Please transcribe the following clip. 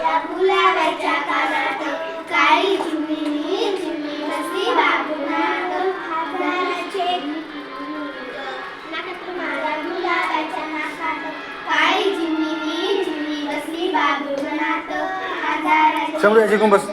गुलाबाच्या कानात काळी चिमणी चिमणी बसली बाबुनात हजाराचे नाकात माझ्या गुलाबाच्या नाकात काळी चिमणी चिमणी बसली बाबुनात हजाराचे समोर याची कुंभस